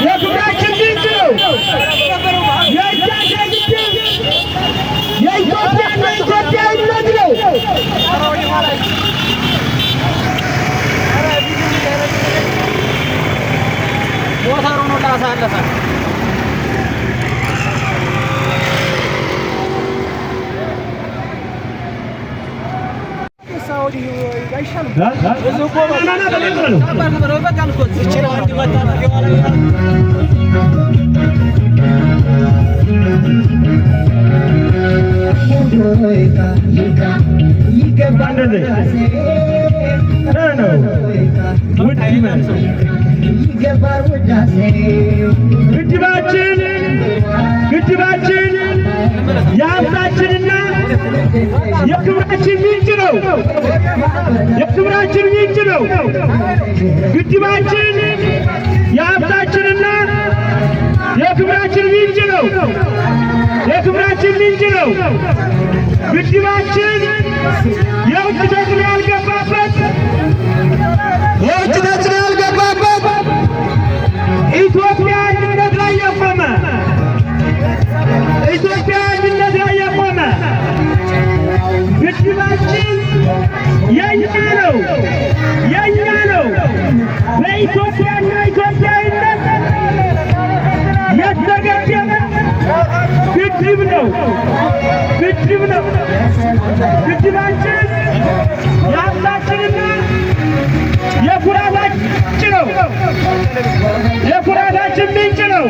የክብራችን ምንጭ ነው። የህዳሴ ግድብ የኢትዮጵያና ኢትዮጵያዊነት ነው። ሞተሩ ነው ላሳለፈ ግድባችን የሀብታችንና የክብራችን ምንጭ ነው። የክብራችን ምንጭ ነው። ግድባችን የሀብታችንና የክብራችን ምንጭ ነው። የክብራችን ምንጭ ነው። ግድባችን የውጭ ተጽዕኖ ያልገባበት ኢትዮጵያ አንድነት ላይ የቆመ ግድባችን የኛ ነው። በኢትዮጵያና ኢትዮጵያዊነት የተገደበ ግድብ ነው። ግድባችን የሀብታችንና የኩራታችን ምንጭ ነው።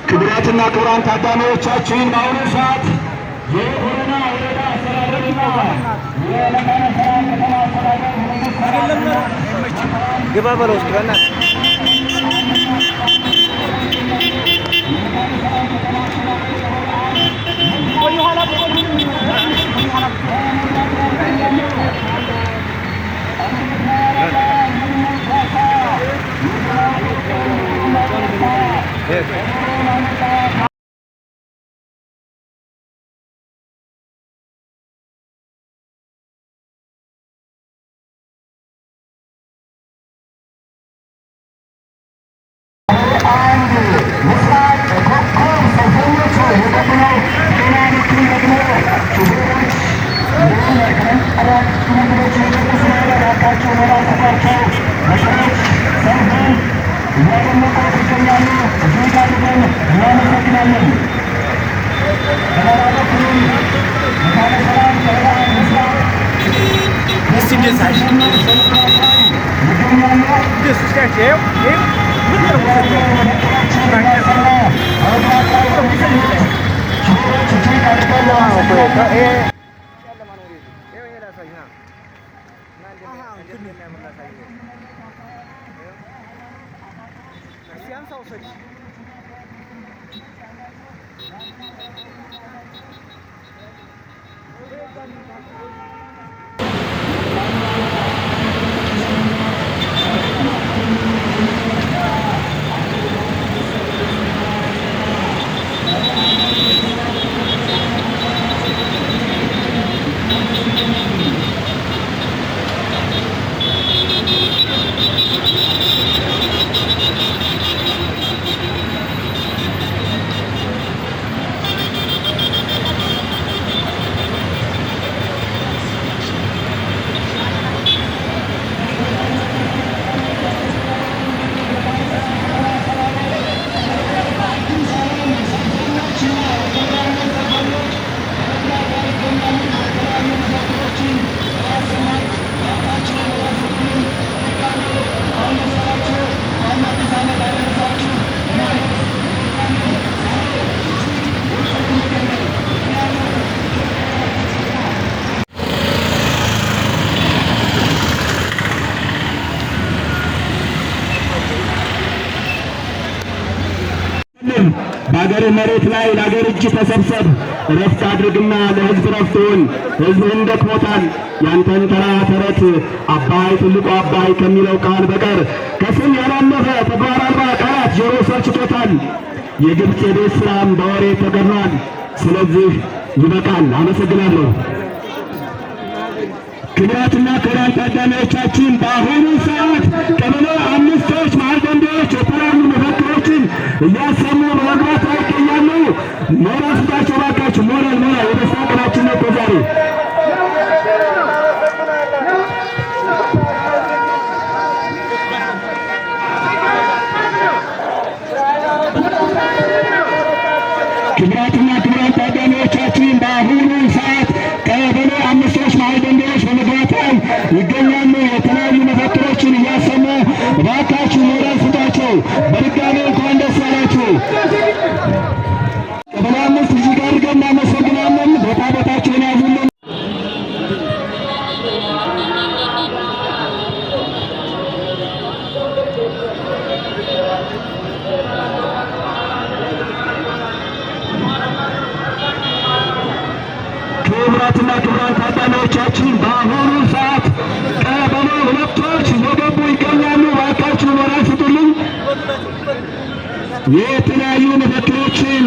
ክቡራትና ክቡራን ታዳሚዎቻችን በአሁኑ ሰዓት የቦረና ወረዳ አስተዳደርና የለጋነ ሰላም ከተማ አስተዳደር ግባ በለው እስኪ በእናትህ Eu? Não quero você. በአገር መሬት ላይ ለአገር እጅ ተሰብሰብ፣ ረፍት አድርግና ለሕዝብ ረፍትውን። ሕዝብህን ደክሞታል ያንተን ተራ ተረት አባይ ትልቁ አባይ ከሚለው ቃል በቀር ከስም ያላለፈ ተግባር አልባ ቃላት ጆሮ ሰልችቶታል። የግብፅ የቤት ሥራም በወሬ ተገድሏል። ስለዚህ ይበቃል። አመሰግናለሁ። ክቡራትና ክቡራን ታዳሚዎቻችን በአሁኑ ሰዓት ቀበሌ አምስቶች መሀል ደንቢያዎች የተለያዩ መፈክሮችን እያሰሙ በመግባት ላይ ይገኛሉ። ሞራል ስጣቸው ባካችሁ። ሞራል የደስታ ቀናችን ነው ዛሬ። ክቡራትና ክቡራን ታዳሚዎቻችን በአሁኑ ሰዓት ቀበሌ አምስቶች መሀል ደንቢያዎች በመግባት ላይ ይገኛሉ። የተለያዩ መፈክሮችን እያሰሙ እባካችሁ ሞራል ስጧቸው። በድጋሚ እንኳን ደስ ያላችሁ። ቀበሌ አምስት እዚህ ጋር አድርገን እናመሰግናለን። ቦታቸውን ያዙልን። ክቡራትና ክቡራን ታዳሚዎቻችን በአሁኑ ሰዓት ቀበሌ ሁለቶች እየገቡ ይገኛሉ። እባካችሁ ሞራል ስጡልኝ። የተለያዩ መፈክሮችን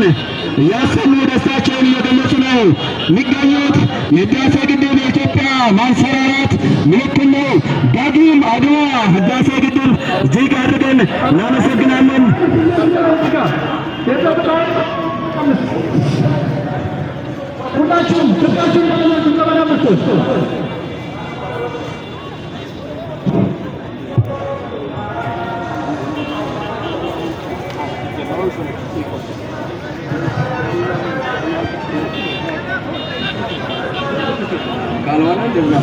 እያሰሙ ደስታቸውን እየገለጹ ነው የሚገኙት። የህዳሴ ግድብ የኢትዮጵያ ማንሰራራት ምልክት ነው። ዳግም አድዋ ህዳሴ ግድብ እጅግ አድርገን እናመሰግናለን። ሁላችሁም ስልካችሁን ተመላችሁ ተመላምቶች ካልሆነ እንደዛ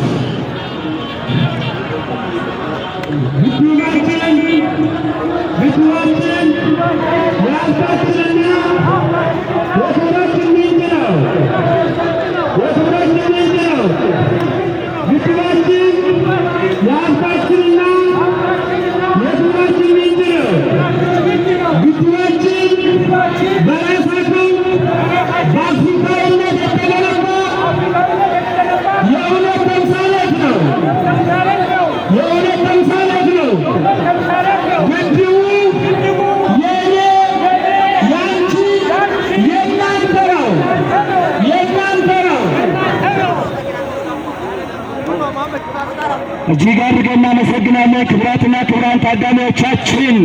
እጅግ አድርገን እናመሰግናለን። ክቡራትና ክቡራን ታዳሚዎቻችን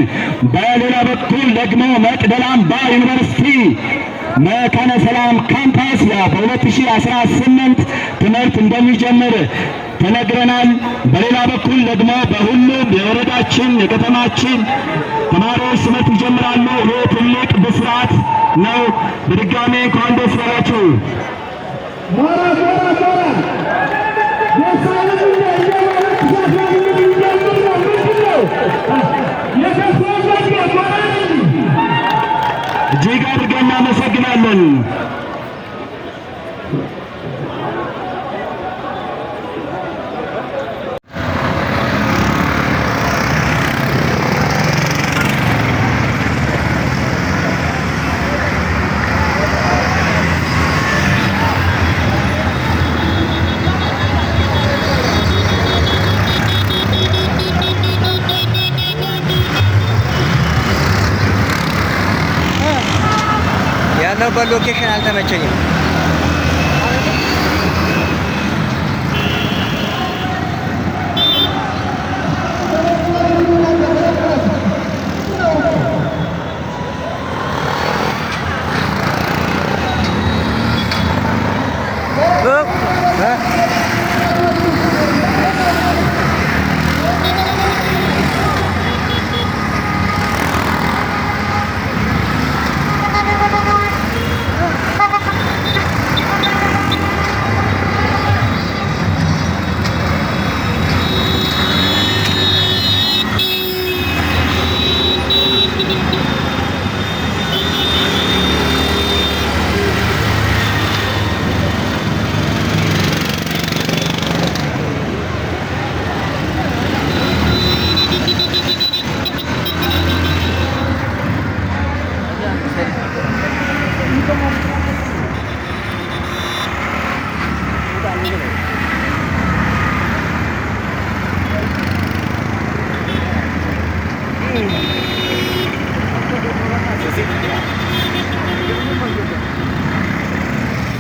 በሌላ በኩል ደግሞ መቅደላ አምባ ዩኒቨርሲቲ መካነ ሰላም ካምፓስ በ2018 ትምህርት እንደሚጀምር ተነግረናል። በሌላ በኩል ደግሞ በሁሉም የወረዳችን የከተማችን ተማሪዎች ትምህርት ይጀምራሉ። ይህ ትልቅ ብስራት ነው። በድጋሜ እንኳን ደስ ያላችሁ። እጅግ አድርገን እናመሰግናለን። ያለሁበት ሎኬሽን አልተመቸኝም።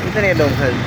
እንትን የለውም ከዚህ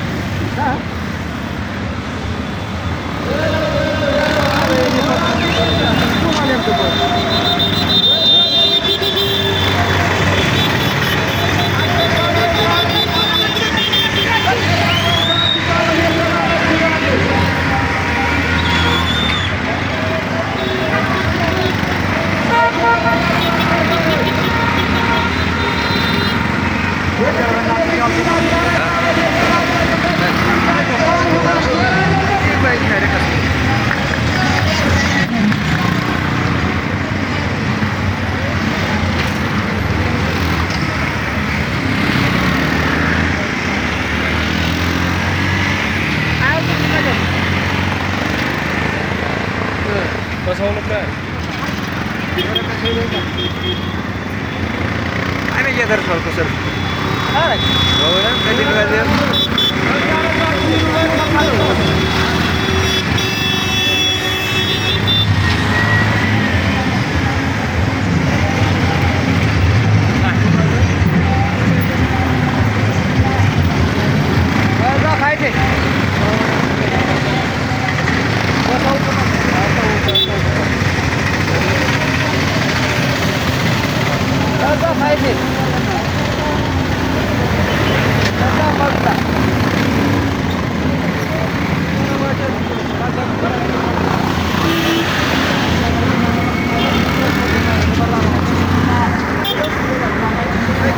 أنا جاي أدرس الكسر. هذا. هو ده كذي كذي. هذا خايف. هذا خايف. هذا خايف.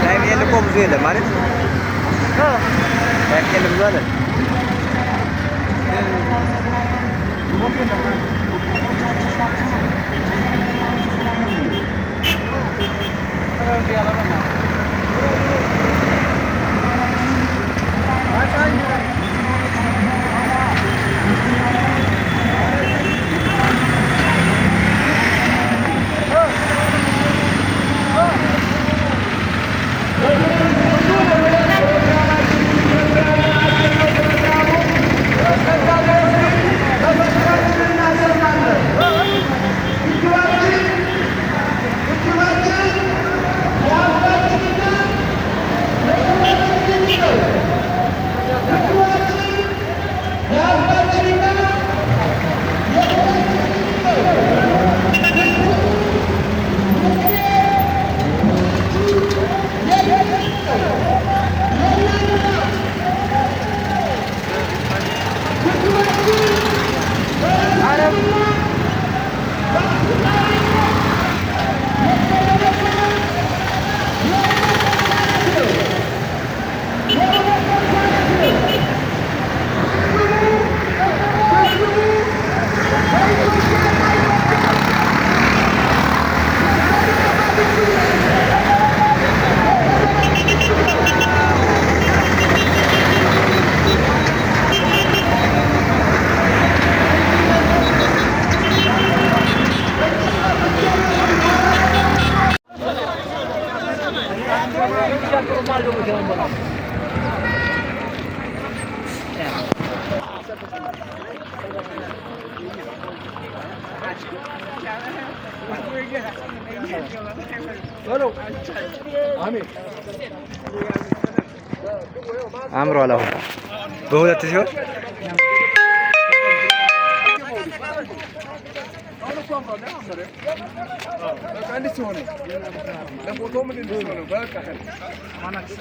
Time yang cukup besar, mana? Time yang lebih besar. አምሯል። አሁን በሁለት ሲሆን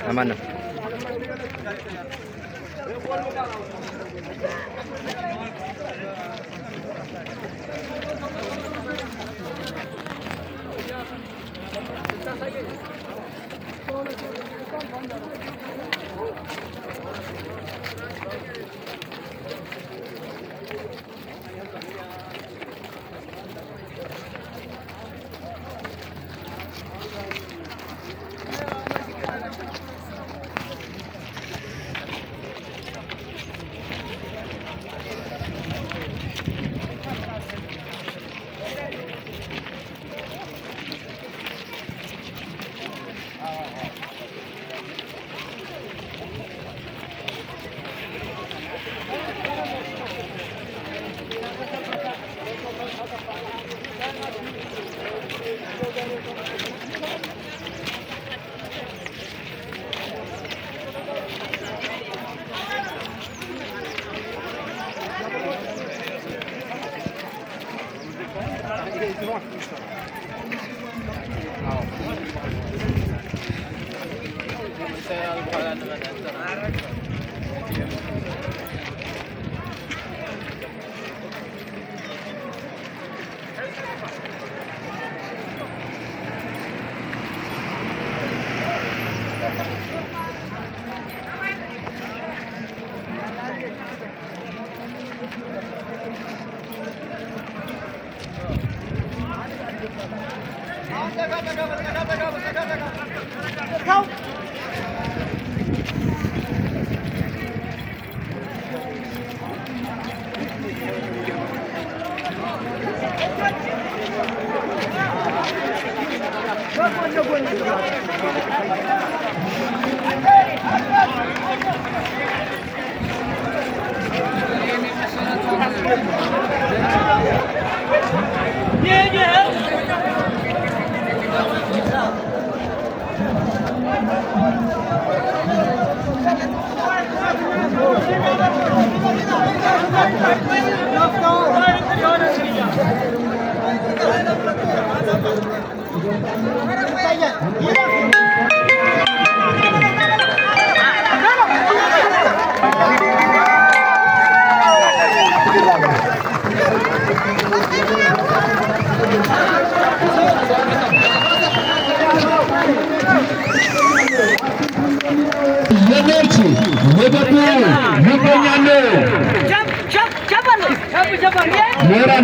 አማን ነው።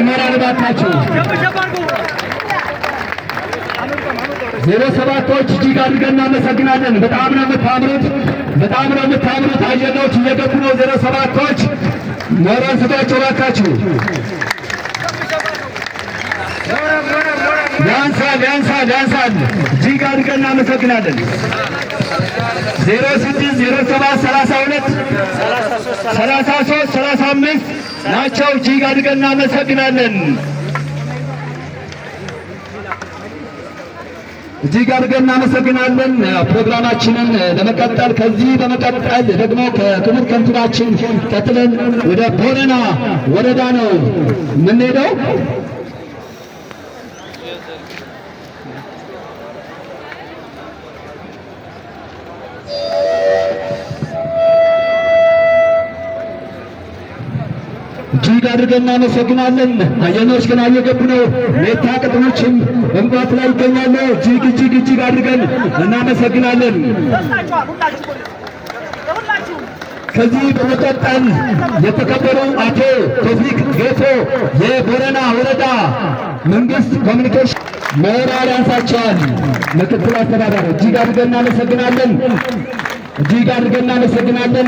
ሞራል ባካችሁ 07ቶች እጅግ አድርገን እናመሰግናለን። በጣም ነው የምታምሩት። አየኖች እየገቡ ነው። 07ቶች ሞራል ስጧቸው ባካችሁ። ያንሳል። እጅግ አድርገን እናመሰግናለን። 06 07 32 33 35 ናቸው። እጅግ አድርገን እናመሰግናለን። ፕሮግራማችንን ለመቀጠል ከዚህ በመቀጠል ደግሞ ከክቡር ከንቲባችን ቀጥለን ወደ ቦረና ወረዳ ነው የምንሄደው። እጅግ አድርገን እናመሰግናለን። አየኖች ገና እየገቡ ነው። ሜታ ቅጥኖችም በመግባት ላይ ይገኛሉ። እጅግ አድርገን እናመሰግናለን። ከዚህ በመቀጠል የተከበሩ አቶ ቶፊቅ ጌቶ የቦረና ወረዳ መንግስት ኮሚኒኬሽን ሞራል ያንሳቸዋል። ምክትል አስተዳዳሪ እጅግ አድርገን እናመሰግናለን።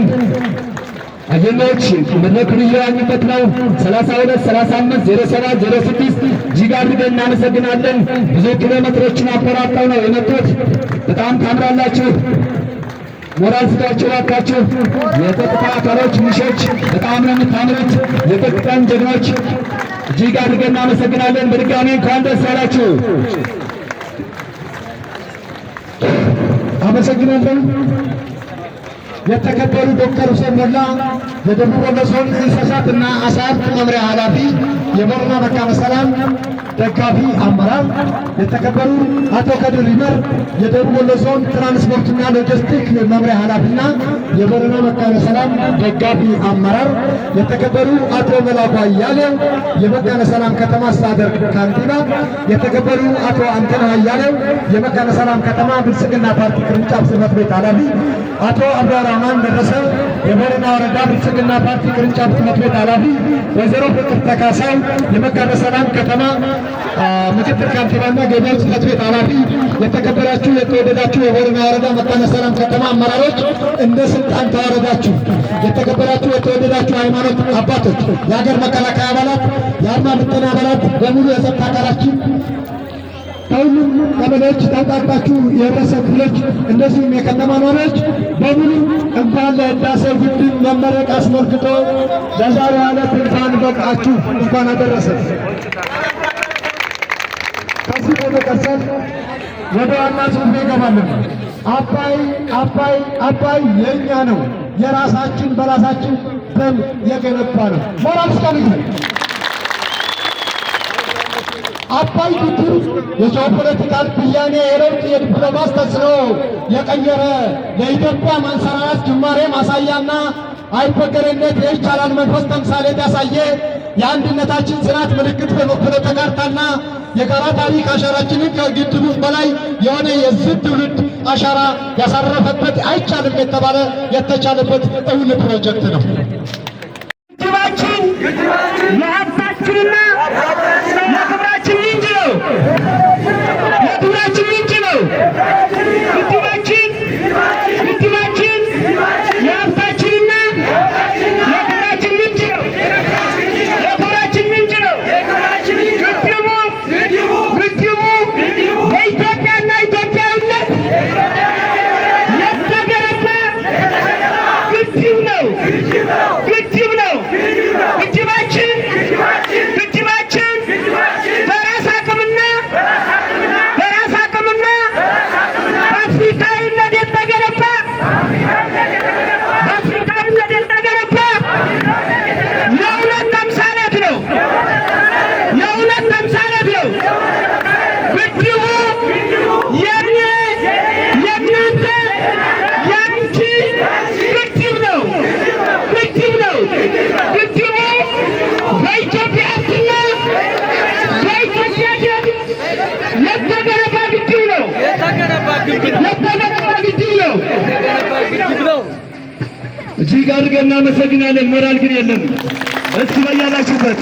አየኖች መድረኩን እየዋኙበት ነው። 32 35 07 06 እጅግ አድርገን እናመሰግናለን። ብዙ ኪሎ ሜትሮችን አቆራርጠው ነው የመጡት። በጣም ታምራላችሁ። ሞራል ስጧቸው እባካችሁ። የጸጥታ አካሎች ሚሾች በጣም ነው የምታምሩት። የኢትዮጵያን ጀግኖች እጅግ አድርገን እናመሰግናለን። በድጋሚ እንኳን ደስ ያላችሁ። አመሰግናለሁ። የተከበሩ ዶክተር ሁሴን ሞላ የደቡብ ወሎ ዞን እንስሳትና ዓሳ ሀብት መምሪያ ኃላፊ፣ የቦረና መካነ ሰላም ደጋፊ አመራር፣ የተከበሩ አቶ ከድር ይመር የደቡብ ወሎ ዞን ትራንስፖርትና ሎጂስቲክ መምሪያ ኃላፊና የቦረና መካነ ሰላም ደጋፊ አመራር፣ የተከበሩ አቶ መላኩ አያሌው የመካነ ሰላም ከተማ አስተዳደር ካንቲባ፣ የተከበሩ አቶ አንተነህ አያሌው የመካነ ሰላም ከተማ ብልጽግና ፓርቲ ቅርንጫፍ ጽሕፈት ቤት ኃላፊ፣ አቶ አብዱራህማን ደረሰ የቦረና ወረዳ ብልጽግና ፓርቲ ቅርንጫፍ ጽሕፈት ቤት ኃላፊ፣ ወይዘሮ ፍቅር ተካሳይ የመካነ ሰላም ከተማ ምክትል ካንቲባና ገቢዎች ጽሕፈት ቤት ኃላፊ፣ የተከበራችሁ የተወደዳችሁ የቦረና ወረዳ መካነ ሰላም ከተማ አመራሮች፣ እንደ ስልጣን ተዋረዳችሁ የተከበራችሁ የተወደዳችሁ ሃይማኖት አባቶች፣ የሀገር መከላከያ አባላት፣ የአድማ ብተና አባላት በሙሉ የጸጥታ አካላችን ከሁሉም ቀበሌዎች ተውጣጣችሁ የህብረተሰብ ክፍሎች እንደዚሁም የከተማ ነዋሪዎች በሙሉ እንኳን ለህዳሴው ግድብ መመረቅ አስመልክቶ ለዛሬው ዕለት እንኳን በቃችሁ፣ እንኳን አደረሰ። ከዚህ በመቀጠል ወደ ዋና ጽሑፍ ይገባለን። አባይ አባይ አባይ የእኛ ነው፣ የራሳችን በራሳችን ደም የገነባ ነው። ሞራል ስታልግ አባይ ግድብ የጂኦፖለቲካል ብያኔ የለውጥ የዲፕሎማሲ ተጽዕኖ የቀየረ ለኢትዮጵያ ማንሰራራት ጅማሬ ማሳያና አይበገሬነት የይቻላል መንፈስ ተምሳሌት ያሳየ የአንድነታችን ጽናት ምልክት በፍኖተ ካርታና የጋራ ታሪክ አሻራችንን ከግድቡ በላይ የሆነ የዚህ ትውልድ አሻራ ያሳረፈበት አይቻልም የተባለ የተቻለበት እውን ፕሮጀክት ነው። ግድባችን የሀብታችንና የክብራችን ምንጭ ነው። የክብራችን ምንጭ ነው። ግድባችን የሀብታችንና የክብራችን ምንጭ ነው። የክብራችን ምንጭ ነው። ግድቡ በኢትዮጵያና ኢትዮጵያዊነት የተገነባ ግድብ ነው። ግድብ ነው። ግድባችን በራስ አቅምና በአፍሪካዊነት የተገነባ የእውነት ተምሳሌት ነው። የእውነት ተምሳሌት ነው። ግድቡ የኔ የእናንተ የአንቺ ግድብ ነው። ግድብ ነው። ግድቡ በኢትዮጵያ ሀብትና በኢትዮጵያ ደም የተገነባ ግድብ ነው። የተገነባ ግድብ ነው። እጅግ አድርገን እናመሰግናለን። ሞራል ግን የለም። እስኪ በያላችሁበት